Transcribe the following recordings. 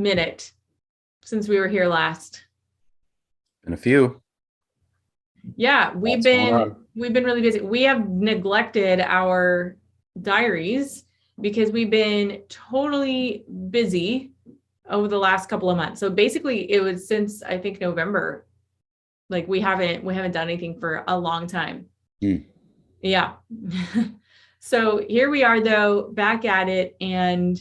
minute since we were here last. Been a few. Yeah, What's going on? we've been really busy. We have neglected our diaries because we've been totally busy over the last couple of months. So basically it was since I think November. Like we haven't done anything for a long time. Yeah. So here we are though, back at it. And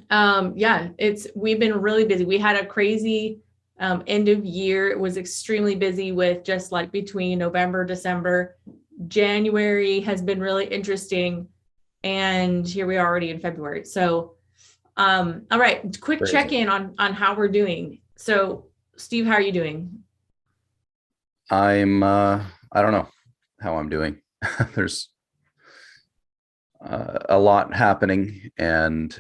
yeah, we've been really busy. We had a crazy end of year. It was extremely busy with just like between November, December. January has been really interesting. And here we are already in February. So all right, quick Crazy. check-in on how we're doing. So Steve, how are you doing? I don't know how I'm doing. There's a lot happening, and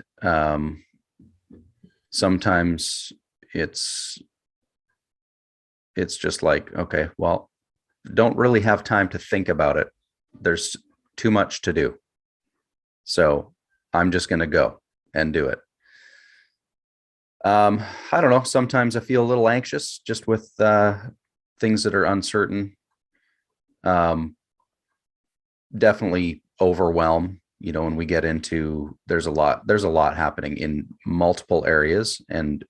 sometimes it's just like, okay, well, don't really have time to think about it. There's too much to do. So I'm just going to go and do it. I don't know. Sometimes I feel a little anxious just with things that are uncertain. Definitely overwhelm, when we get into, there's a lot happening in multiple areas, and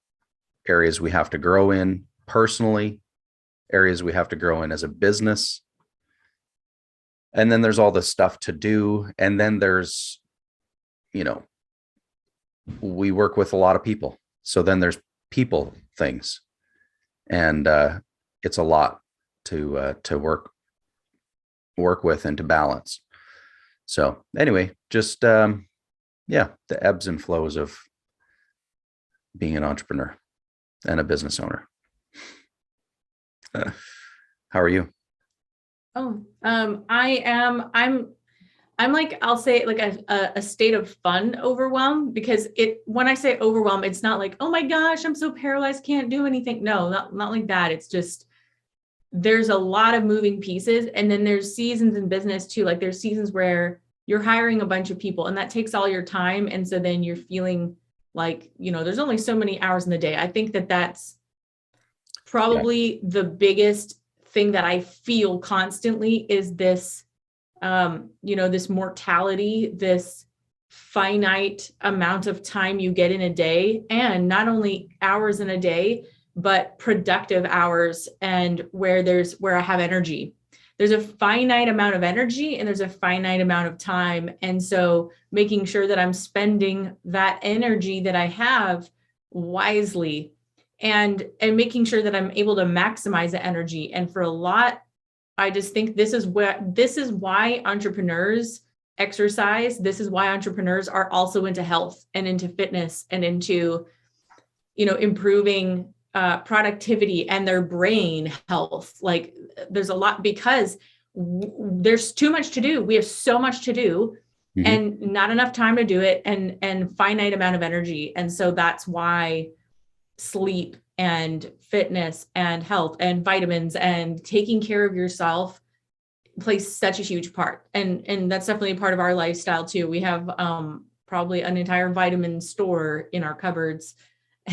areas we have to grow in personally, areas we have to grow in as a business. And then there's all this stuff to do. And then there's, we work with a lot of people. So then there's people things, and it's a lot to work with and to balance. So anyway, just the ebbs and flows of being an entrepreneur and a business owner. How are you? Oh, I'm like, I'll say like a state of fun overwhelm, because when I say overwhelm, it's not like, oh my gosh, I'm so paralyzed, can't do anything. No, not like that. It's just, there's a lot of moving pieces. And then there's seasons in business too. Like there's seasons where you're hiring a bunch of people and that takes all your time. And so then you're feeling like, there's only so many hours in the day. I think that that's probably the biggest thing that I feel constantly is this, this mortality, this finite amount of time you get in a day, and not only hours in a day, but productive hours, and where I have energy. There's a finite amount of energy and there's a finite amount of time. And so making sure that I'm spending that energy that I have wisely, and making sure that I'm able to maximize the energy. And for a lot, I just think this is why entrepreneurs exercise. This is why entrepreneurs are also into health and into fitness and into, improving productivity and their brain health. Like there's a lot, because there's too much to do. We have so much to do, mm-hmm. and not enough time to do it, and finite amount of energy. And so that's why sleep and fitness and health and vitamins and taking care of yourself plays such a huge part. And that's definitely a part of our lifestyle too. We have probably an entire vitamin store in our cupboards.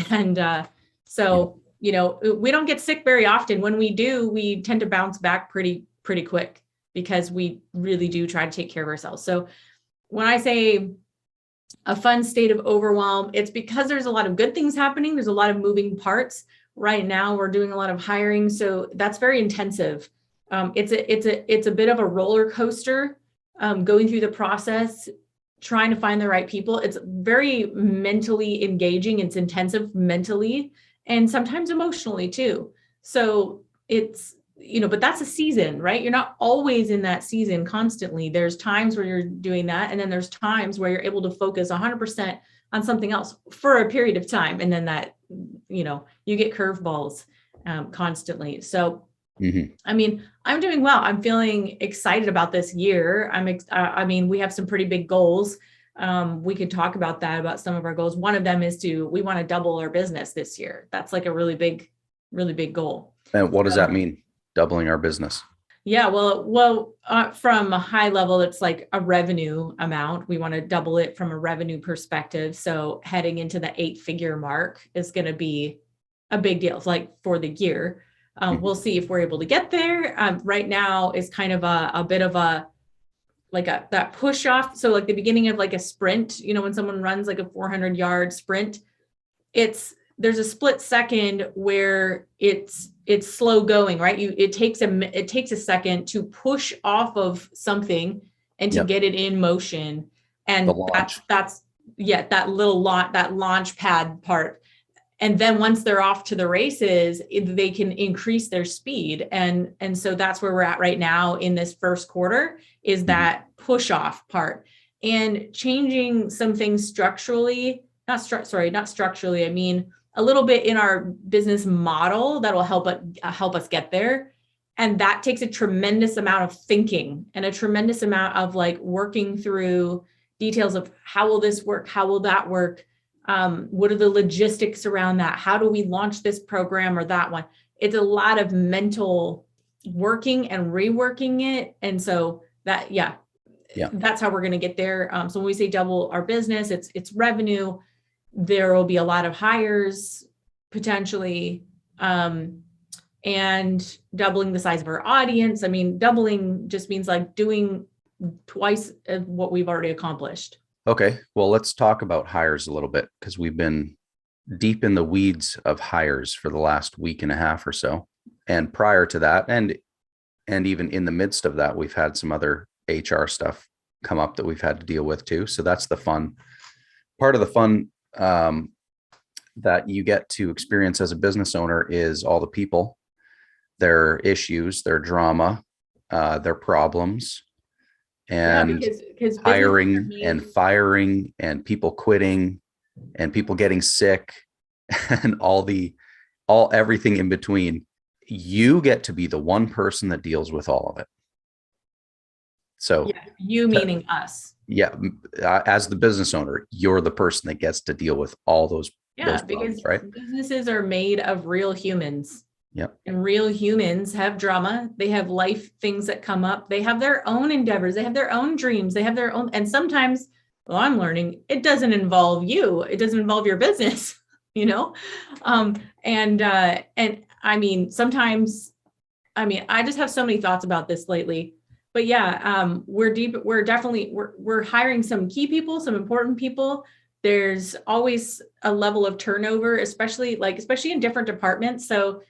And so, we don't get sick very often. When we do, we tend to bounce back pretty quick, because we really do try to take care of ourselves. So when I say a fun state of overwhelm, it's because there's a lot of good things happening. There's a lot of moving parts. Right now, we're doing a lot of hiring. So that's very intensive. It's a bit of a roller coaster, going through the process, trying to find the right people. It's very mentally engaging. It's intensive mentally and sometimes emotionally too. So it's, but that's a season, right? You're not always in that season constantly. There's times where you're doing that. And then there's times where you're able to focus 100% on something else for a period of time. And then that, you get curveballs constantly. So, mm-hmm. I mean, I'm doing well. I'm feeling excited about this year. We have some pretty big goals. We could talk about that, about some of our goals. One of them is we want to double our business this year. That's like a really big goal. And what does that mean? Doubling our business? Yeah, well, from a high level, it's like a revenue amount. We want to double it from a revenue perspective. So heading into the 8-figure mark is going to be a big deal. It's like for the year. We'll see if we're able to get there. Right now is kind of a bit of a like a that push off. So like the beginning of like a sprint, when someone runs like a 400-yard sprint, there's a split second where it's slow going, right? It takes a second to push off of something and to Yep. get it in motion. The And launch. that's yeah, that launch pad part. And then once they're off to the races, they can increase their speed. And so that's where we're at right now in this first quarter, is that push off part, and changing some things structurally, not structurally. I mean, a little bit in our business model that will help us get there. And that takes a tremendous amount of thinking and a tremendous amount of like working through details of how will this work? How will that work? What are the logistics around that? How do we launch this program or that one? It's a lot of mental working and reworking it. And so that's how we're going to get there. So when we say double our business, it's revenue. There will be a lot of hires potentially, and doubling the size of our audience. I mean, doubling just means like doing twice of what we've already accomplished. Okay. Well, let's talk about hires a little bit, because we've been deep in the weeds of hires for the last week and a half or so. And prior to that, and even in the midst of that, we've had some other HR stuff come up that we've had to deal with too. So that's the fun part of the fun that you get to experience as a business owner, is all the people, their issues, their drama, their problems, and because hiring and firing and people quitting and people getting sick and everything in between. You get to be the one person that deals with all of it. So you meaning us. Yeah. As the business owner, you're the person that gets to deal with all those because problems, right? Businesses are made of real humans. Yep. And real humans have drama. They have life things that come up. They have their own endeavors. They have their own dreams. They have their own. And sometimes, well, I'm learning, it doesn't involve you. It doesn't involve your business, and I mean, sometimes, I just have so many thoughts about this lately. But we're hiring some key people, some important people. There's always a level of turnover, especially in different departments. So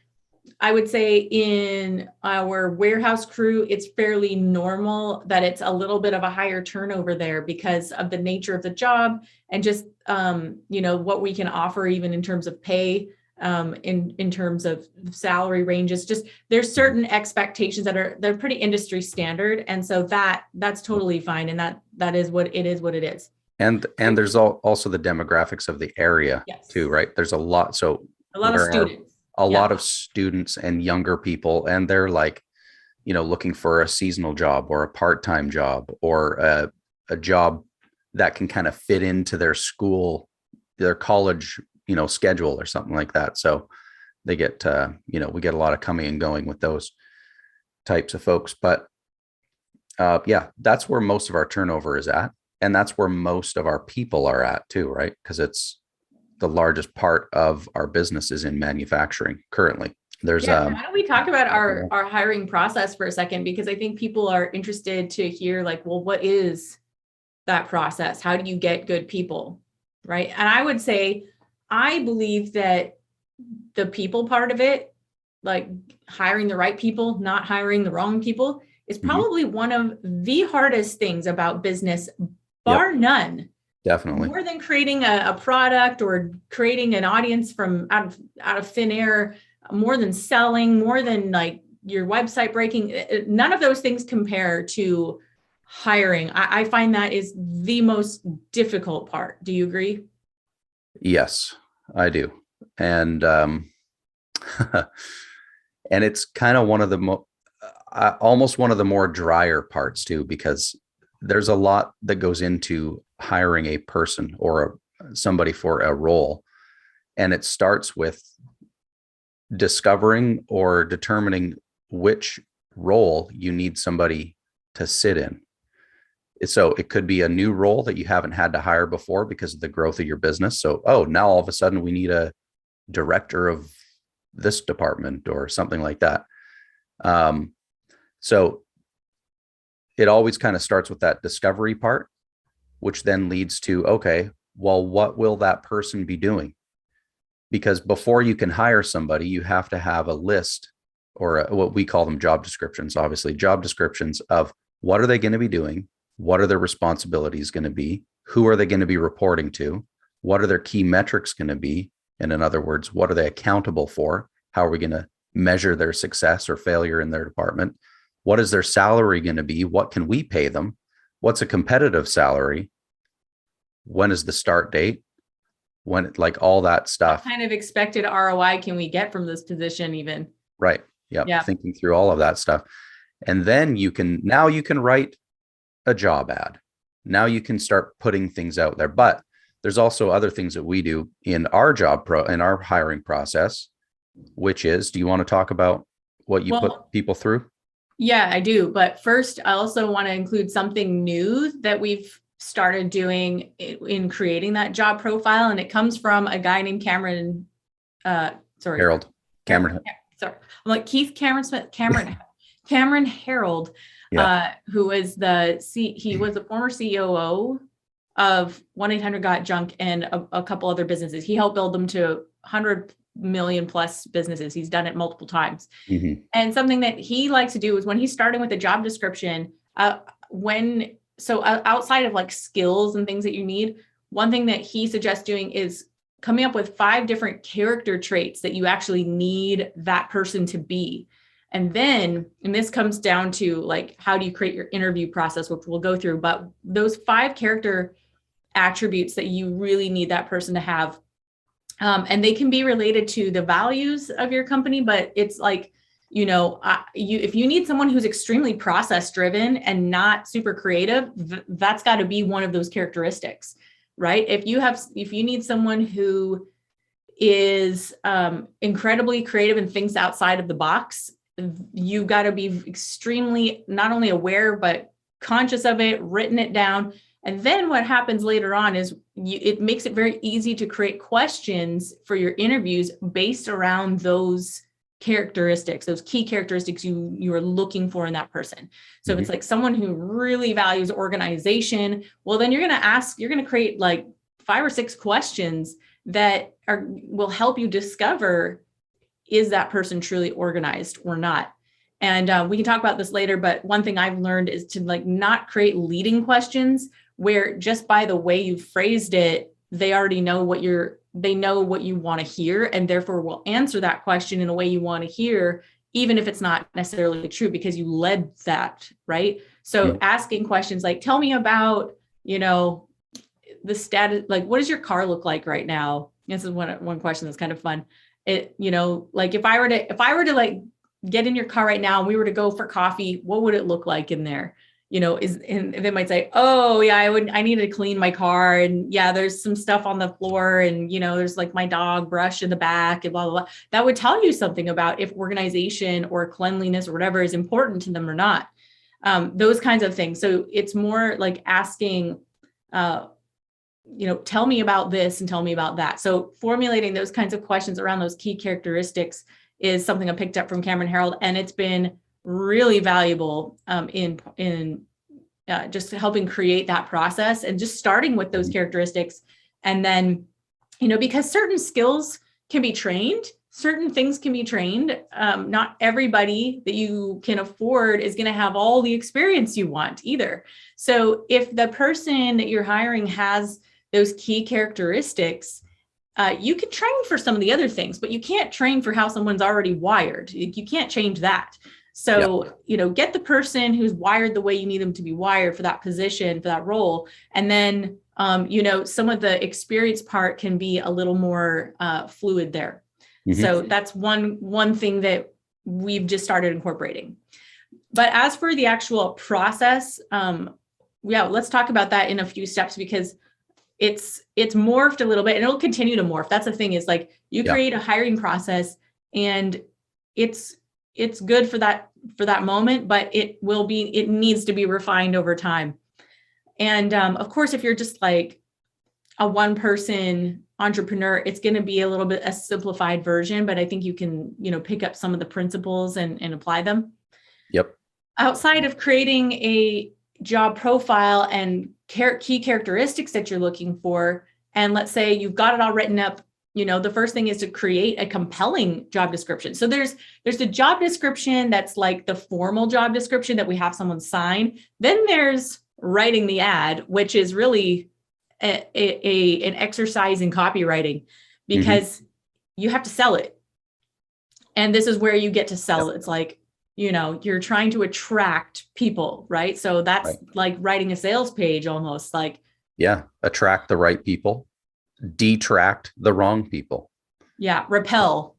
I would say in our warehouse crew, it's fairly normal that it's a little bit of a higher turnover there because of the nature of the job and just, what we can offer even in terms of pay, in terms of salary ranges. Just there's certain expectations they're pretty industry standard. And so that's totally fine. And that is what it is. And there's also the demographics of the area too, right? There's a lot. So a lot of students. A lot of students and younger people, and they're like, looking for a seasonal job or a part-time job or a job that can kind of fit into their school, their college, schedule or something like that. So they get, we get a lot of coming and going with those types of folks. But that's where most of our turnover is at. And that's where most of our people are at too, right? Because it's the largest part of our business is in manufacturing currently. There's why don't we talk about our hiring process for a second? Because I think people are interested to hear what is that process? How do you get good people? Right. And I would say, I believe that the people part of it, like hiring the right people, not hiring the wrong people, is probably one of the hardest things about business, bar none. Definitely. More than creating a product or creating an audience from out of thin air, more than selling, more than like your website breaking, none of those things compare to hiring. I find that is the most difficult part. Do you agree? Yes, I do. And and it's kind of one of the almost one of the more drier parts too, because there's a lot that goes into hiring a person or somebody for a role. And it starts with discovering or determining which role you need somebody to sit in. So it could be a new role that you haven't had to hire before because of the growth of your business. So, oh, now all of a sudden we need a director of this department or something like that. So it always kind of starts with that discovery part, which then leads to, okay, well, what will that person be doing? Because before you can hire somebody, you have to have a list, or what we call them job descriptions, obviously, job descriptions of what are they going to be doing? What are their responsibilities going to be? Who are they going to be reporting to? What are their key metrics going to be? And in other words, what are they accountable for? How are we going to measure their success or failure in their department? What is their salary going to be? What can we pay them? What's a competitive salary? When is the start date? When, like, all that stuff. What kind of expected ROI can we get from this position even? Right. Yep. Yeah. Thinking through all of that stuff. And then you can write a job ad. Now you can start putting things out there. But there's also other things that we do in our in our hiring process, which is, do you want to talk about what you put people through? Yeah, I do. But first, I also want to include something new that we've started doing in creating that job profile. And it comes from a guy named Cameron Harold. I'm like Keith Cameron Smith, Cameron Harold, who was he was the former COO of 1-800-GOT-JUNK and a couple other businesses. He helped build them to 100 million plus businesses. He's done it multiple times. Mm-hmm. And something that he likes to do is when he's starting with a job description, outside of like skills and things that you need, one thing that he suggests doing is coming up with 5 different character traits that you actually need that person to be. And this comes down to like, how do you create your interview process, which we'll go through, but those 5 character attributes that you really need that person to have. And they can be related to the values of your company, but it's like, if you need someone who's extremely process driven and not super creative, that's got to be one of those characteristics, right? If you need someone who is incredibly creative and thinks outside of the box, you've got to be extremely not only aware, but conscious of it, written it down. And then what happens later on is it makes it very easy to create questions for your interviews based around those characteristics, those key characteristics you are looking for in that person. So if it's like someone who really values organization, well, then you're going to create like 5 or 6 questions that will help you discover, is that person truly organized or not? And we can talk about this later, but one thing I've learned is to like not create leading questions where just by the way you phrased it, they already know what you want to hear, and therefore will answer that question in a way you want to hear, even if it's not necessarily true because you led that, right? So asking questions like, tell me about, the status, like, what does your car look like right now? This is one question that's kind of fun. Like if I were to like get in your car right now and we were to go for coffee, what would it look like in there? And they might say, oh yeah, I need to clean my car. And yeah, there's some stuff on the floor and, there's like my dog brush in the back and blah, blah, blah. That would tell you something about if organization or cleanliness or whatever is important to them or not. Those kinds of things. So it's more like asking, tell me about this and tell me about that. So formulating those kinds of questions around those key characteristics is something I picked up from Cameron Harold, and it's been really valuable in just helping create that process and just starting with those characteristics. And then, because certain skills can be trained, certain things can be trained. Not everybody that you can afford is going to have all the experience you want either. So if the person that you're hiring has those key characteristics, you can train for some of the other things, but you can't train for how someone's already wired. You can't change that. So, get the person who's wired the way you need them to be wired for that position, for that role. And then, some of the experience part can be a little more fluid there. Mm-hmm. So that's one thing that we've just started incorporating. But as for the actual process, let's talk about that in a few steps, because it's morphed a little bit and it'll continue to morph. That's the thing, is like you create a hiring process and it's good for that for that moment, but it needs to be refined over time. And of course, if you're just like a one person entrepreneur, it's going to be a little bit a simplified version, but I think you can, pick up some of the principles and apply them. Yep. Outside of creating a job profile and key characteristics that you're looking for, and let's say you've got it all written up, the first thing is to create a compelling job description. So there's the job description that's like the formal job description that we have someone sign. Then there's writing the ad, which is really an exercise in copywriting, because you have to sell it. And this is where you get to sell it. It's like, you're trying to attract people, right? So that's like writing a sales page almost, like. Yeah. Attract the right people, detract the wrong people. Yeah. Repel,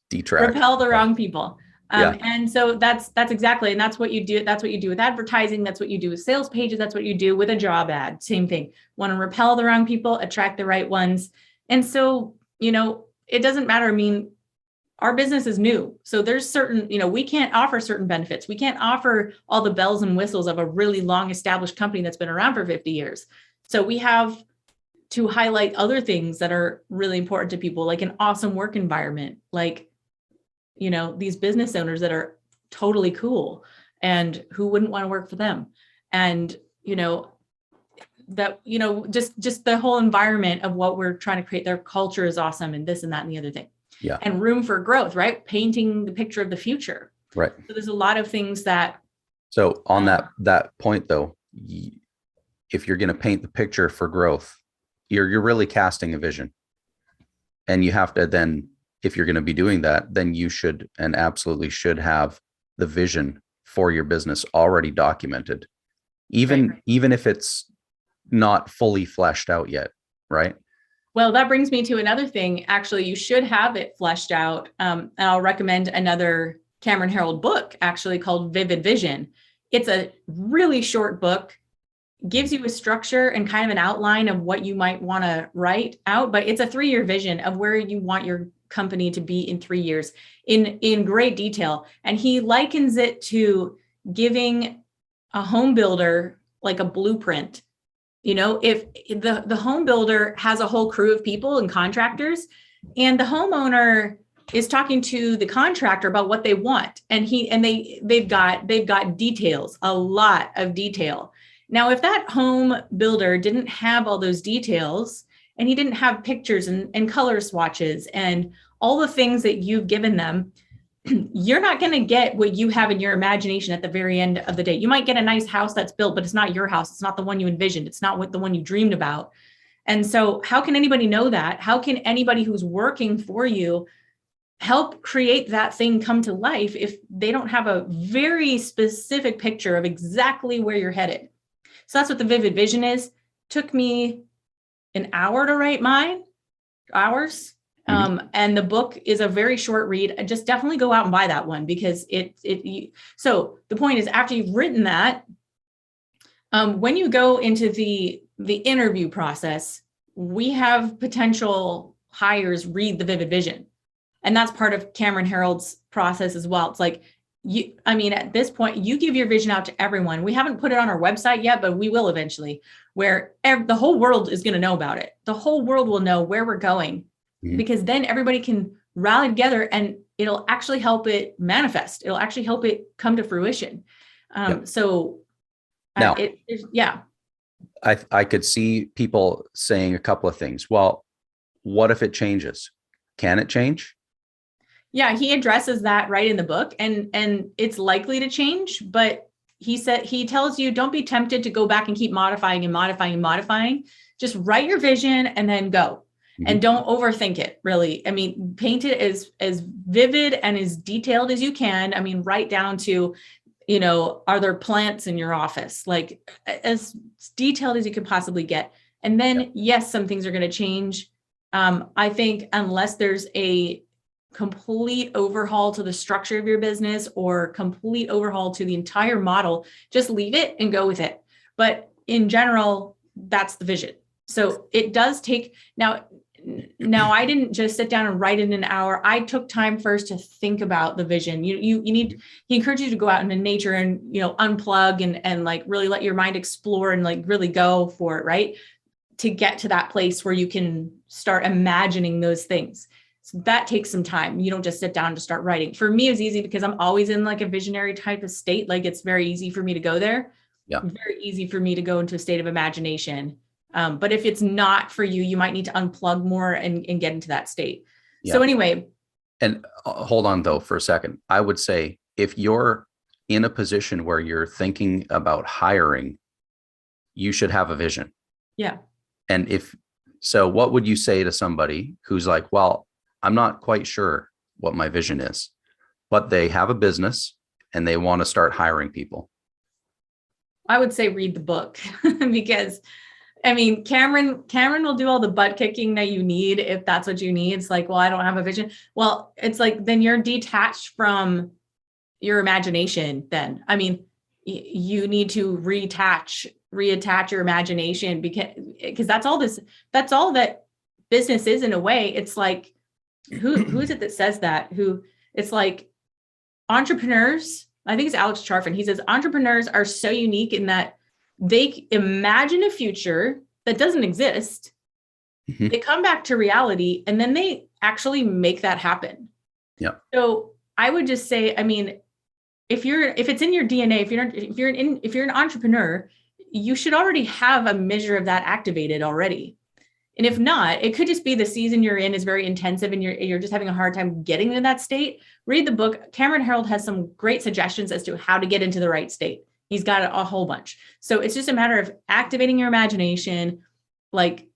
detract. Repel the wrong people. And so that's exactly, and that's what you do. That's what you do with advertising. That's what you do with sales pages. That's what you do with a job ad. Same thing. Want to repel the wrong people, attract the right ones. And so, it doesn't matter. I mean, our business is new. So there's certain, we can't offer certain benefits. We can't offer all the bells and whistles of a really long established company that's been around for 50 years. So we have to highlight other things that are really important to people, like an awesome work environment, like, these business owners that are totally cool, and who wouldn't want to work for them. And, just the whole environment of what we're trying to create, their culture is awesome, and this and that and the other thing. Yeah. And room for growth, right? Painting the picture of the future. Right. So there's a lot of things that. So on that point though, if you're going to paint the picture for growth, you're really casting a vision. And you have to then, if you're going to be doing that, then you should and absolutely should have the vision for your business already documented, even if it's not fully fleshed out yet, right? Well, that brings me to another thing. Actually, you should have it fleshed out. And I'll recommend another Cameron Herold book, actually, called Vivid Vision. It's a really short book, gives you a structure and kind of an outline of what you might want to write out, but it's a 3-year vision of where you want your company to be in 3 years in great detail. And he likens it to giving a home builder like a blueprint. If the home builder has a whole crew of people and contractors, and the homeowner is talking to the contractor about what they want, and they've got details, a lot of detail. Now, if that home builder didn't have all those details, and he didn't have pictures and color swatches and all the things that you've given them, you're not going to get what you have in your imagination at the very end of the day. You might get a nice house that's built, but it's not your house. It's not the one you envisioned. It's not the one you dreamed about. And so how can anybody know that? How can anybody who's working for you help create that thing come to life if they don't have a very specific picture of exactly where you're headed? So that's what the Vivid Vision is. Took me an hour to write mine, hours. And the book is a very short read. Just definitely go out and buy that one, because so the point is, after you've written that, when you go into the interview process, we have potential hires read the Vivid Vision. And that's part of Cameron Herold's process as well. It's like, at this point, you give your vision out to everyone. We haven't put it on our website yet, but we will eventually, where the whole world is going to know about it. The whole world will know where we're going. Because then everybody can rally together, and it'll actually help it manifest. It'll actually help it come to fruition. So now, yeah. I could see people saying a couple of things. Well, what if it changes? Can it change? Yeah, he addresses that right in the book, and it's likely to change, but he tells you, don't be tempted to go back and keep modifying and modifying and modifying. Just write your vision and then go. And don't overthink it, really. Paint it as vivid and as detailed as you can. Right down to, are there plants in your office? Like, as detailed as you could possibly get. And then, yes, some things are going to change. I think unless there's a complete overhaul to the structure of your business or complete overhaul to the entire model, just leave it and go with it. But in general, that's the vision. So it does take, now, Now, I didn't just sit down and write in an hour. I took time first to think about the vision. You need, he encourages you to go out into nature and, unplug and like really let your mind explore and like really go for it, right? To get to that place where you can start imagining those things. So that takes some time. You don't just sit down to start writing. For me, it's easy because I'm always in like a visionary type of state. Like it's very easy for me to go there. Yeah. Very easy for me to go into a state of imagination. But if it's not for you, you might need to unplug more and get into that state. Yeah. So anyway. And hold on though for a second. I would say if you're in a position where you're thinking about hiring, you should have a vision. Yeah. And so what would you say to somebody who's like, well, I'm not quite sure what my vision is, but they have a business and they want to start hiring people? I would say read the book because I mean, Cameron will do all the butt kicking that you need if that's what you need. It's like, well, I don't have a vision. Well, it's like, then you're detached from your imagination then. I mean, you need to reattach your imagination because that's all that business is in a way. It's like, who is it that says that? It's like entrepreneurs, I think it's Alex Charfen. He says entrepreneurs are so unique in that they imagine a future that doesn't exist. Mm-hmm. They come back to reality and then they actually make that happen. Yeah. So I would just say, I mean, if it's in your DNA, if you're an entrepreneur, you should already have a measure of that activated already. And if not, it could just be the season you're in is very intensive and you're just having a hard time getting into that state. Read the book. Cameron Herold has some great suggestions as to how to get into the right state. He's got a whole bunch. So it's just a matter of activating your imagination, like,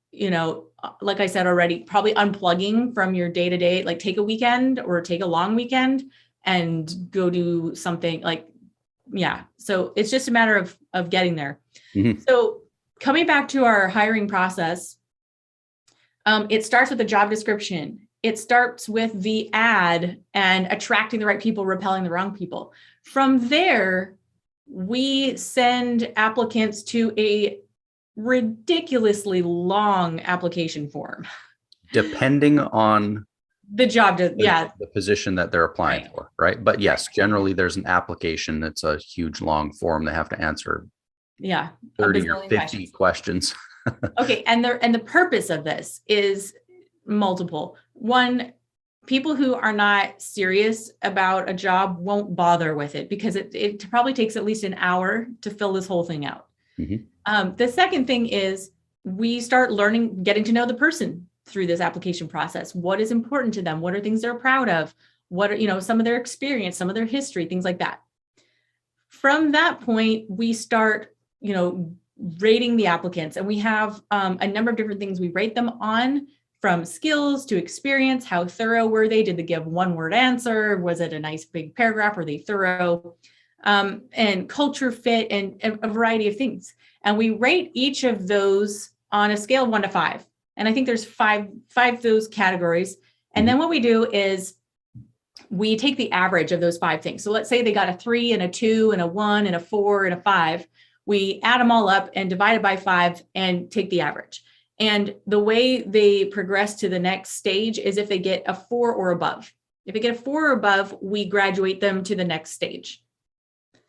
like I said already, probably unplugging from your day-to-day, like take a weekend or take a long weekend and go do something like, yeah. So it's just a matter of getting there. Mm-hmm. So coming back to our hiring process, it starts with the job description. It starts with the ad and attracting the right people, repelling the wrong people. From there, we send applicants to a ridiculously long application form. Depending on the job, the position that they're applying for, right? But yes, generally there's an application that's a huge long form they have to answer. Yeah. 30 or 50 questions. Okay. And the purpose of this is multiple. One, people who are not serious about a job won't bother with it because it probably takes at least an hour to fill this whole thing out. Mm-hmm. The second thing is we start getting to know the person through this application process. What is important to them? What are things they're proud of? What are, some of their experience, some of their history, things like that. From that point, we start, rating the applicants, and we have a number of different things we rate them on, from skills to experience. How thorough were they? Did they give one word answer? Was it a nice big paragraph? Were they thorough? And culture fit and a variety of things. And we rate each of those on a scale of 1 to 5. And I think there's five of those categories. And then what we do is we take the average of those 5 things. So let's say they got a 3 and a 2 and a 1 and a 4 and a 5. We add them all up and divide it by 5 and take the average. And the way they progress to the next stage is if they get a 4 or above. If they get a 4 or above, we graduate them to the next stage.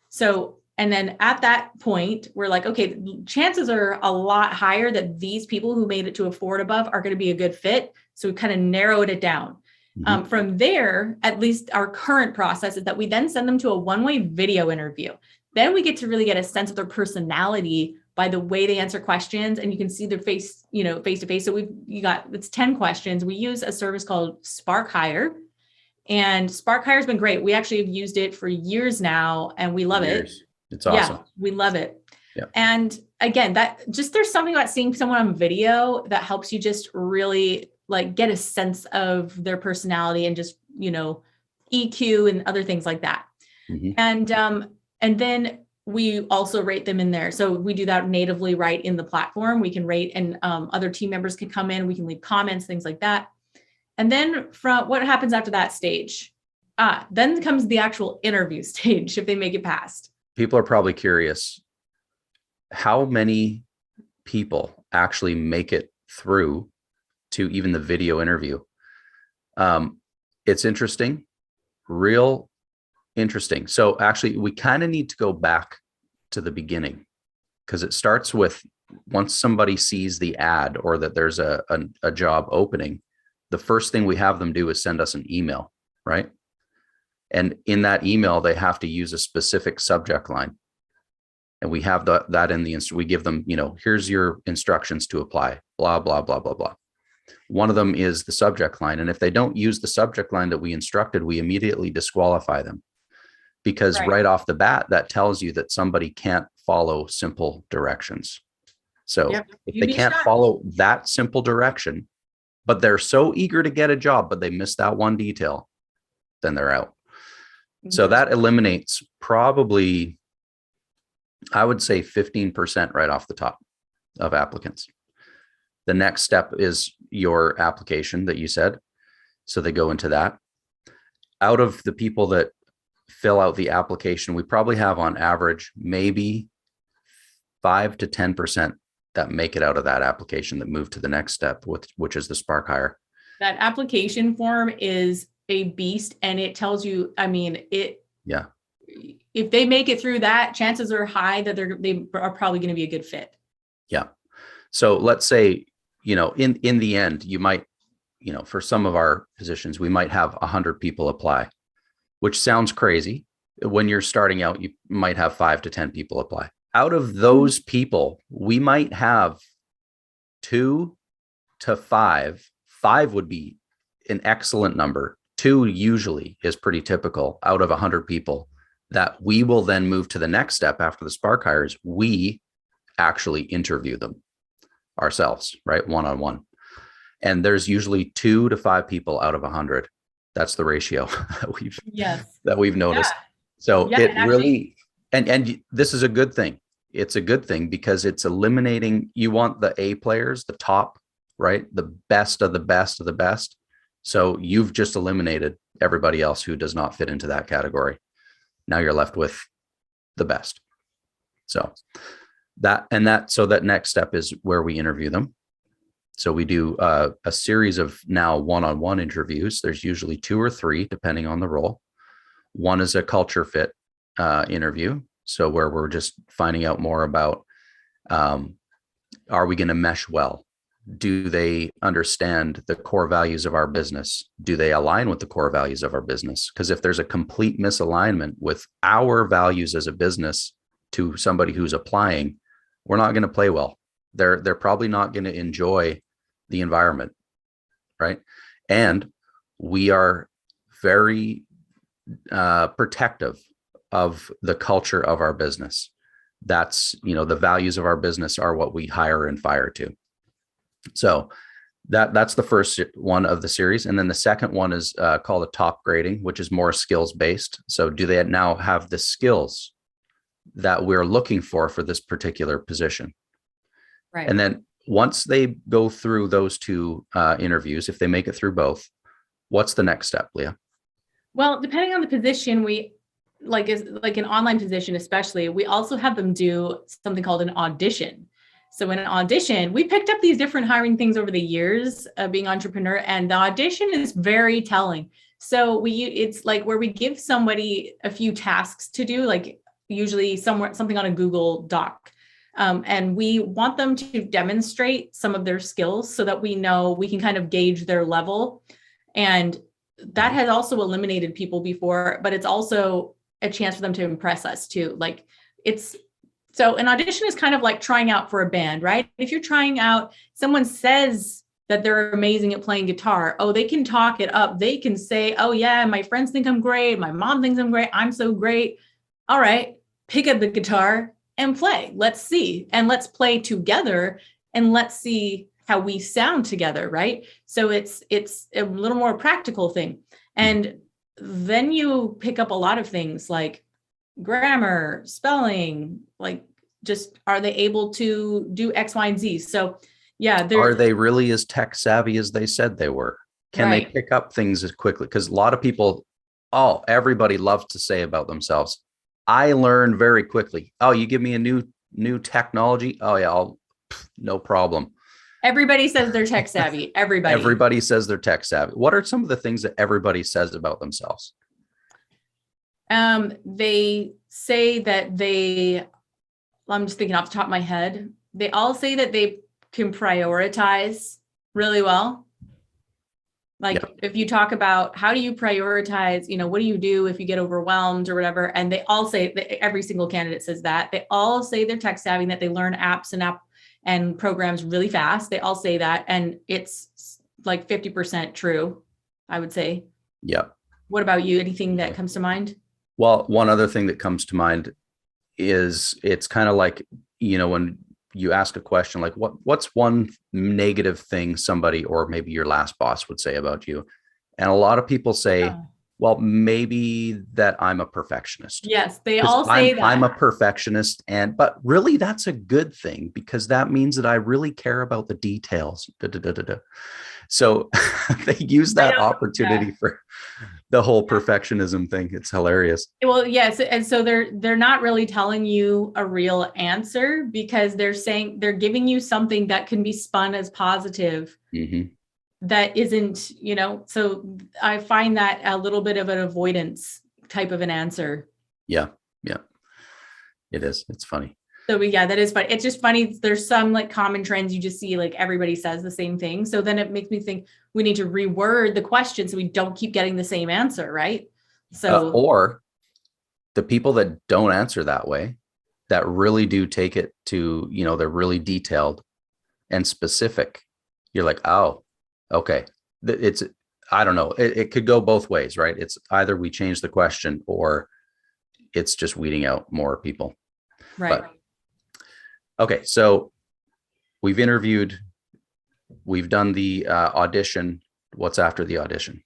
So, and then at that point, we're like, okay, chances are a lot higher that these people who made it to a 4 and above are going to be a good fit. So we kind of narrowed it down. Mm-hmm. From there, at least our current process is that we then send them to a one-way video interview. Then we get to really get a sense of their personality by the way they answer questions, and you can see their face, face to face. So it's 10 questions. We use a service called Sparkhire, and Sparkhire has been great. We actually have used it for years now, and we love it. It's awesome. Yeah, we love it. Yeah. And again, there's something about seeing someone on video that helps you just really like get a sense of their personality and just, EQ and other things like that. Mm-hmm. And then we also rate them in there. So we do that natively right in the platform. We can rate, and other team members can come in, we can leave comments, things like that. And then from what happens after that stage, then comes the actual interview stage if they make it past. People are probably curious, how many people actually make it through to even the video interview. It's interesting, real interesting. So actually, we kind of need to go back to the beginning, because it starts with, once somebody sees the ad or that there's a job opening, the first thing we have them do is send us an email, right? And in that email, they have to use a specific subject line. And we have that in we give them, here's your instructions to apply, blah, blah, blah, blah, blah. One of them is the subject line. And if they don't use the subject line that we instructed, we immediately disqualify them, because right off the bat, that tells you that somebody can't follow simple directions. So if they can't follow that simple direction, but they're so eager to get a job, but they miss that one detail, then they're out. So that eliminates probably, I would say 15% right off the top of applicants. The next step is your application that you said. So they go into that. Out of the people that fill out the application, we probably have on average maybe 5 to 10% that make it out of that application, that move to the next step, which is the Sparkhire. That application form is a beast, and it tells you, if they make it through that, chances are high that they are probably going to be a good fit. Yeah. So let's say, in the end, you might, for some of our positions, we might have 100 people apply, which sounds crazy. When you're starting out, you might have 5 to 10 people apply. Out of those people, we might have 2 to 5. 5 would be an excellent number. 2 usually is pretty typical out of 100 people that we will then move to the next step after the Sparkhires. We actually interview them ourselves, right? One-on-one. And there's usually 2 to 5 people out of 100. That's the ratio that we've noticed. Yeah. So really, and this is a good thing. It's a good thing because it's eliminating, you want the A players, the top, right? The best of the best of the best. So you've just eliminated everybody else who does not fit into that category. Now you're left with the best. So that next step is where we interview them. So we do a series of now one-on-one interviews. There's usually 2 or 3, depending on the role. One is a culture fit interview. So where we're just finding out more about, are we going to mesh well? Do they understand the core values of our business? Do they align with the core values of our business? Because if there's a complete misalignment with our values as a business to somebody who's applying, we're not going to play well. They're probably not going to enjoy the environment, right? And we are very protective of the culture of our business. That's, the values of our business are what we hire and fire to. So that's the first one of the series. And then the second one is called a top grading, which is more skills based. So do they now have the skills that we're looking for this particular position? Right. And then once they go through those 2 interviews, if they make it through both, what's the next step, Leah? Well, depending on the position, we like an online position, especially, we also have them do something called an audition. So in an audition, we picked up these different hiring things over the years of being entrepreneur, and the audition is very telling. So it's like where we give somebody a few tasks to do, like usually something on a Google Doc. And we want them to demonstrate some of their skills so that we know we can kind of gauge their level. And that has also eliminated people before, but it's also a chance for them to impress us too. So an audition is kind of like trying out for a band, right? If you're trying out, someone says that they're amazing at playing guitar. Oh, they can talk it up. They can say, oh yeah, my friends think I'm great. My mom thinks I'm great. I'm so great. All right, pick up the guitar and play. Let's see. And let's play together and let's see how we sound together, right? So it's a little more practical thing. And then you pick up a lot of things like grammar, spelling, like just are they able to do X, Y, and Z? So yeah. Are they really as tech savvy as they said they were? Can they pick up things as quickly? Because a lot of people, everybody loves to say about themselves, I learn very quickly. Oh, you give me a new technology? Oh yeah, no problem. Everybody says they're tech savvy. Everybody says they're tech savvy. What are some of the things that everybody says about themselves? They say that I'm just thinking off the top of my head. They all say that they can prioritize really well. Like if you talk about how do you prioritize, what do you do if you get overwhelmed or whatever? And they all say that every single candidate says that. They all say they're tech savvy, that they learn apps and programs really fast. They all say that. And it's like 50% true, I would say. Yeah. What about you? Anything that comes to mind? Well, one other thing that comes to mind is it's kind of like, when you ask a question like what's one negative thing somebody or maybe your last boss would say about you, and a lot of people say, well, maybe that I'm a perfectionist. Yes, they all say that. I'm a perfectionist, but really that's a good thing because that means that I really care about the details. So they use that opportunity for the whole perfectionism thing. It's hilarious. Well, yes. And so they're not really telling you a real answer because they're giving you something that can be spun as positive. Mm-hmm. That isn't, so I find that a little bit of an avoidance type of an answer. Yeah. It is. It's funny. So that is funny. It's just funny. There's some like common trends you just see, like everybody says the same thing. So then it makes me think we need to reword the question so we don't keep getting the same answer, right? So or the people that don't answer that way, that really do take it to, they're really detailed and specific. You're like, oh, okay. I don't know. It could go both ways, right? It's either we change the question or it's just weeding out more people. Right. Okay. So we've interviewed, we've done the audition. What's after the audition?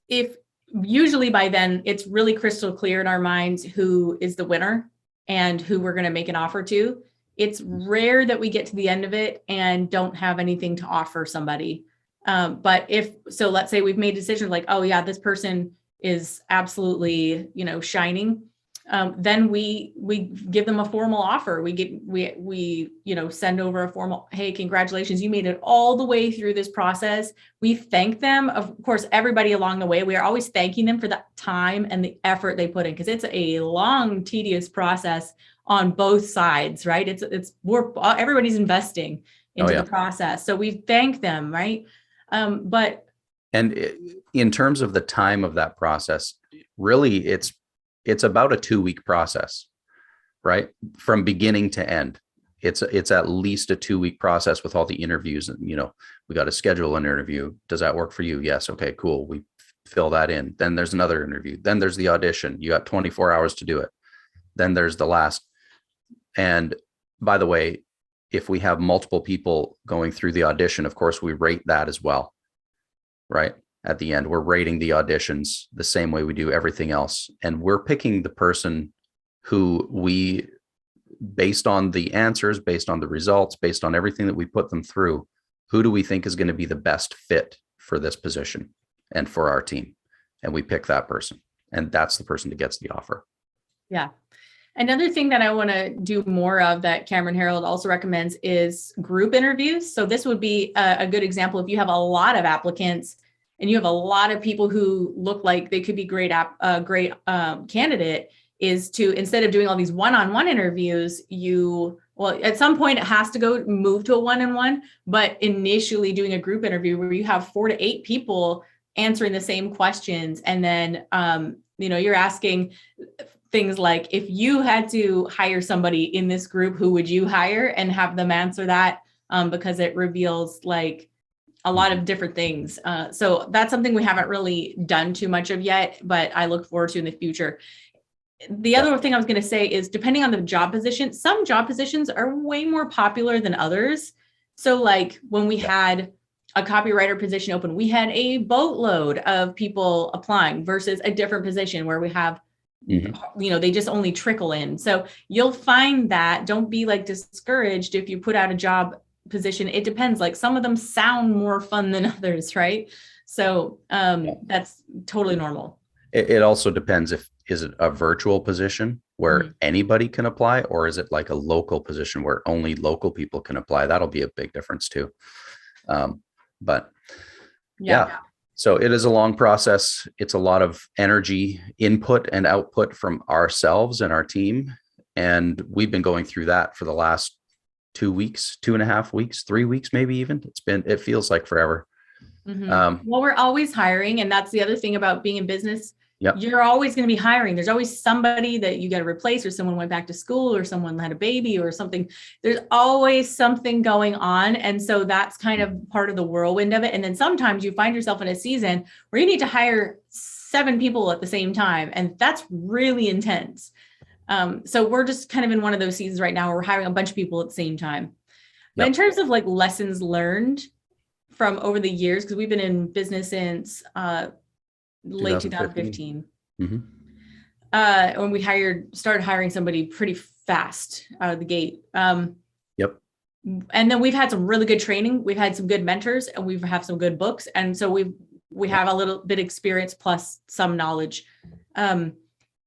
If usually by then it's really crystal clear in our minds who is the winner and who we're going to make an offer to. It's rare that we get to the end of it and don't have anything to offer somebody. But let's say we've made decisions like, oh yeah, this person is absolutely, shining. Then we give them a formal offer. We send over a formal, hey, congratulations, you made it all the way through this process. We thank them. Of course, everybody along the way, we are always thanking them for the time and the effort they put in, because it's a long, tedious process on both sides, right? Everybody's investing into the process. So we thank them, right? In terms of the time of that process, really it's about a 2-week process, right? From beginning to end. It's at least a 2-week process with all the interviews. And, we got to schedule an interview. Does that work for you? Yes. Okay, cool. We fill that in. Then there's another interview. Then there's the audition. You got 24 hours to do it. Then there's the last. And by the way, if we have multiple people going through the audition, of course, we rate that as well, right? At the end, we're rating the auditions the same way we do everything else. And we're picking the person who based on the answers, based on the results, based on everything that we put them through, who do we think is going to be the best fit for this position and for our team? And we pick that person. And that's the person that gets the offer. Yeah. Another thing that I want to do more of that Cameron Harold also recommends is group interviews. So this would be a good example. If you have a lot of applicants and you have a lot of people who look like they could be great candidate, is to, instead of doing all these one-on-one interviews, at some point it has to move to a one-on-one, but initially doing a group interview where you have 4 to 8 people answering the same questions. And then, you're asking things like, if you had to hire somebody in this group, who would you hire, and have them answer that, because it reveals like a lot of different things. So that's something we haven't really done too much of yet, but I look forward to in the future. The other thing I was going to say is, depending on the job position, some job positions are way more popular than others. So like when we had a copywriter position open, we had a boatload of people applying versus a different position where we have, they just only trickle in. So you'll find that, don't be like discouraged if you put out a job position. It depends. Like some of them sound more fun than others, right? So that's totally normal. It also depends is it a virtual position where anybody can apply, or is it like a local position where only local people can apply? That'll be a big difference too. But yeah. So it is a long process. It's a lot of energy input and output from ourselves and our team. And we've been going through that for the last 2 weeks, 2.5 weeks, 3 weeks, maybe even. It feels like forever. Well, we're always hiring. And that's the other thing about being in business. Yep. You're always going to be hiring. There's always somebody that you got to replace, or someone went back to school, or someone had a baby or something. There's always something going on. And so that's kind of part of the whirlwind of it. And then sometimes you find yourself in a season where you need to hire 7 people at the same time. And that's really intense. So we're just kind of in one of those seasons right now where we're hiring a bunch of people at the same time. But in terms of like lessons learned from over the years, because we've been in business since late 2015. When we started hiring somebody pretty fast out of the gate. And then we've had some really good training. We've had some good mentors, and we have some good books. And so we have a little bit of experience plus some knowledge.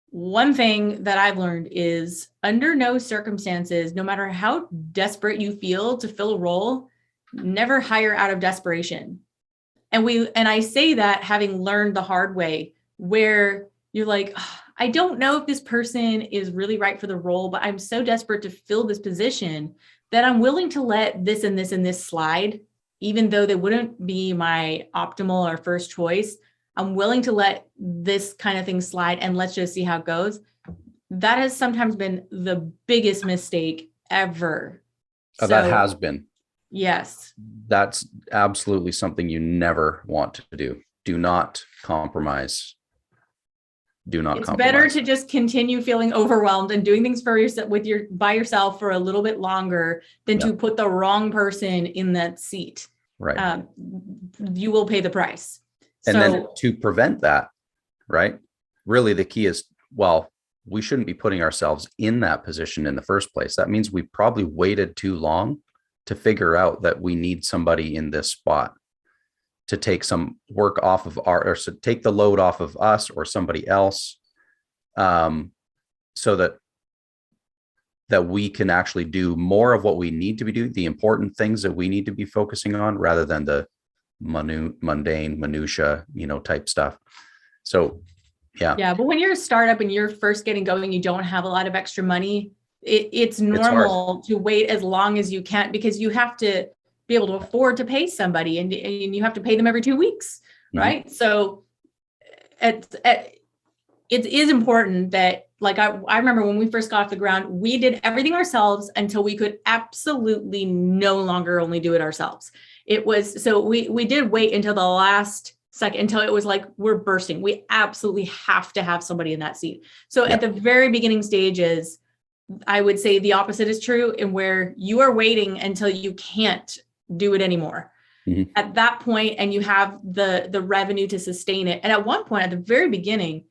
One thing that I've learned is, under no circumstances, no matter how desperate you feel to fill a role, never hire out of desperation. And I say that having learned the hard way, where you're like, oh, I don't know if this person is really right for the role, but I'm so desperate to fill this position that I'm willing to let this and this and this slide, even though they wouldn't be my optimal or first choice. I'm willing to let this kind of thing slide, and let's just see how it goes. That has sometimes been the biggest mistake ever. That has been. Yes. That's absolutely something you never want to do. Do not compromise. It's better to just continue feeling overwhelmed and doing things for yourself by yourself for a little bit longer than to put the wrong person in that seat. Right. You will pay the price. And then to prevent that, right? Really, the key is, well, we shouldn't be putting ourselves in that position in the first place. That means we probably waited too long to figure out that we need somebody in this spot to take some work off of or to take the load off of us or somebody else, so that we can actually do more of what we need to be doing, the important things that we need to be focusing on, rather than the mundane minutia, type stuff. So, yeah. But when you're a startup and you're first getting going, you don't have a lot of extra money. It's normal to wait as long as you can, because you have to be able to afford to pay somebody, and you have to pay them every 2 weeks, right? So it is important that, like, I remember when we first got off the ground, we did everything ourselves until we could absolutely no longer only do it ourselves. So we did wait until the last second, until it was like, we're bursting. We absolutely have to have somebody in that seat. So at the very beginning stages, I would say the opposite is true, and where you are waiting until you can't do it anymore. At that point, and you have the revenue to sustain it. And at one point, at the very beginning,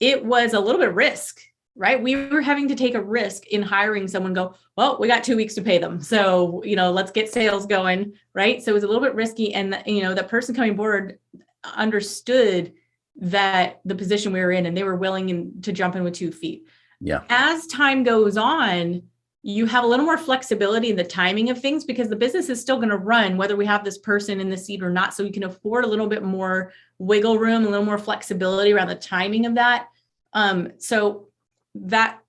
it was a little bit of risk, right? We were having to take a risk in hiring someone, go, well, we got 2 weeks to pay them. So, let's get sales going, right? So it was a little bit risky. And, that person coming aboard understood that the position we were in, and they were willing to jump in with 2 feet. Yeah. As time goes on, you have a little more flexibility in the timing of things, because the business is still going to run whether we have this person in the seat or not. So we can afford a little bit more wiggle room, a little more flexibility around the timing of that. So that,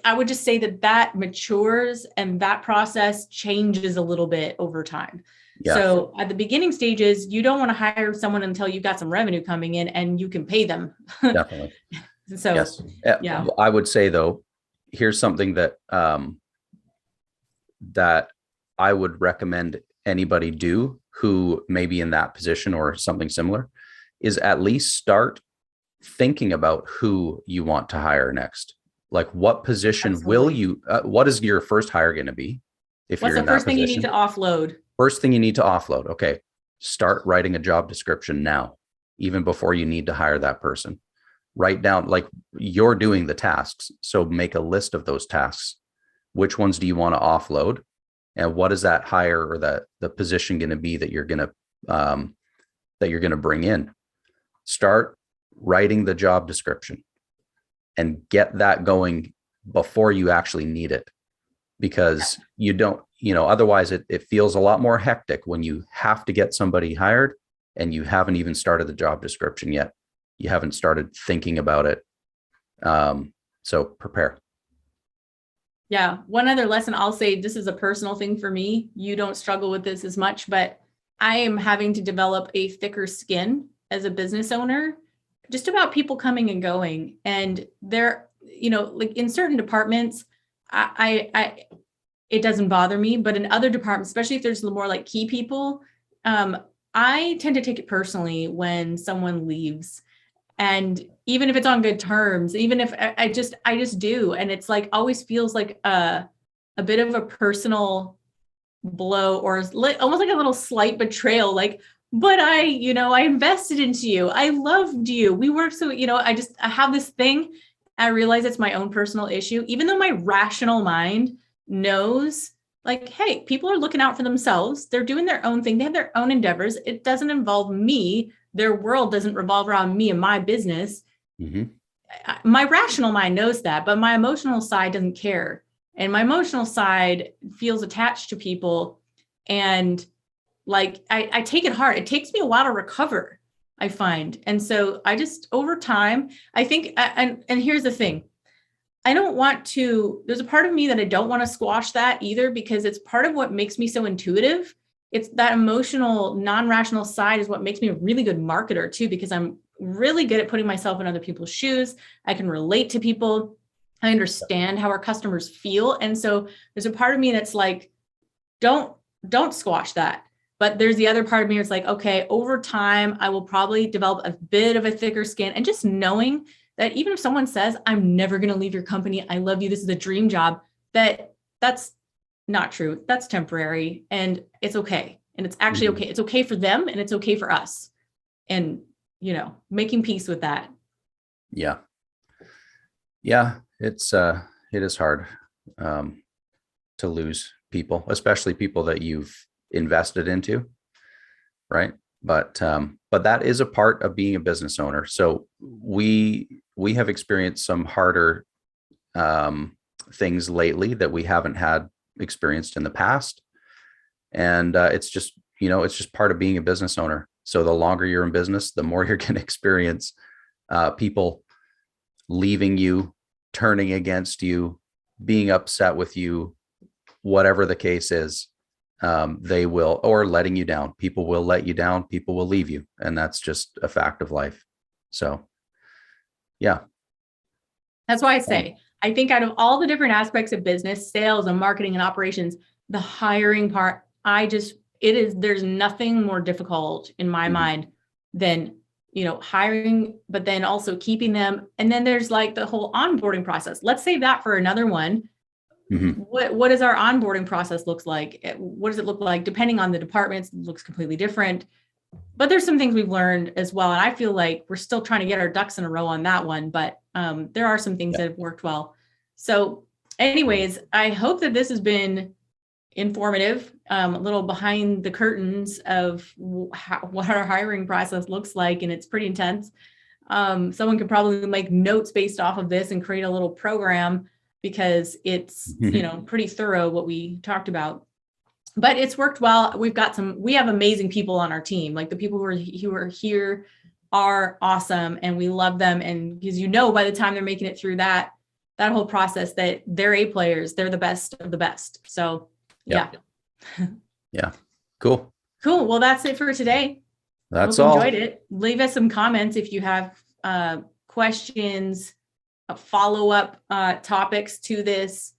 I would just say that matures, and that process changes a little bit over time. Yeah. So at the beginning stages, you don't want to hire someone until you've got some revenue coming in and you can pay them. Definitely. So, yes. Yeah. I would say, though, here's something that that I would recommend anybody do who may be in that position or something similar, is at least start thinking about who you want to hire next. Like, what position will you, what is your first hire going to be? If what's you're in the first that thing position? You need to offload? First thing you need to offload. Okay. Start writing a job description now, even before you need to hire that person. Write down, like, you're doing the tasks. So make a list of those tasks. Which ones do you want to offload? And what is that hire or the position going to be that you're going to bring in? Start writing the job description. and get that going before you actually need it, because you don't, otherwise it feels a lot more hectic when you have to get somebody hired and you haven't even started the job description yet. You haven't started thinking about it. So prepare. Yeah. One other lesson I'll say, this is a personal thing for me. You don't struggle with this as much, but I am having to develop a thicker skin as a business owner, just about people coming and going. And they're, like in certain departments, I it doesn't bother me, but in other departments, especially if there's more like key people, I tend to take it personally when someone leaves. And even if it's on good terms, even if I just do. And it's like, always feels like a bit of a personal blow, or almost like a little slight betrayal. Like, but I invested into you. I loved you. We worked. So, I have this thing. I realize it's my own personal issue, even though my rational mind knows, like, hey, people are looking out for themselves. They're doing their own thing. They have their own endeavors. It doesn't involve me. Their world doesn't revolve around me and my business. Mm-hmm. My rational mind knows that, but my emotional side doesn't care. And my emotional side feels attached to people. And like, I take it hard. It takes me a while to recover, I find. And so I just, over time, I think, and here's the thing. There's a part of me that I don't want to squash that either, because it's part of what makes me so intuitive. It's that emotional, non-rational side is what makes me a really good marketer too, because I'm really good at putting myself in other people's shoes. I can relate to people. I understand how our customers feel. And so there's a part of me that's like, don't squash that. But there's the other part of me that's like, okay, over time, I will probably develop a bit of a thicker skin. And just knowing that even if someone says, I'm never going to leave your company, I love you, this is a dream job, that's not true. That's temporary, and it's okay. And it's actually okay. It's okay for them, and it's okay for us. And, making peace with that. Yeah. Yeah. It is hard to lose people, especially people that you've invested into. Right. But that is a part of being a business owner. So we have experienced some harder things lately that we haven't had experienced in the past. And it's just part of being a business owner. So the longer you're in business, the more you're going to experience people leaving you, turning against you, being upset with you, whatever the case is. They will, or letting you down. People will let you down. People will leave you. And that's just a fact of life. So, yeah. That's why I say, I think out of all the different aspects of business, sales and marketing and operations, the hiring part, there's nothing more difficult in my mind than, hiring, but then also keeping them. And then there's like the whole onboarding process. Let's save that for another one. Mm-hmm. What does our onboarding process looks like? What does it look like? Depending on the departments, it looks completely different. But there's some things we've learned as well. And I feel like we're still trying to get our ducks in a row on that one. But there are some things that have worked well. So anyways, I hope that this has been informative, a little behind the curtains of what our hiring process looks like. And it's pretty intense. Someone could probably make notes based off of this and create a little program, because it's, pretty thorough what we talked about, but it's worked well. We have amazing people on our team. Like the people who are here are awesome, and we love them. And because, by the time they're making it through that whole process, that they're A players, they're the best of the best. So yeah. Yeah. Cool. Well, that's it for today. That's all. Enjoyed it. Leave us some comments if you have questions, follow-up topics to this,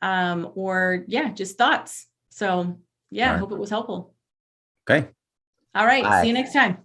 or just thoughts. So I hope it was helpful. Okay. All right. Bye. See you next time.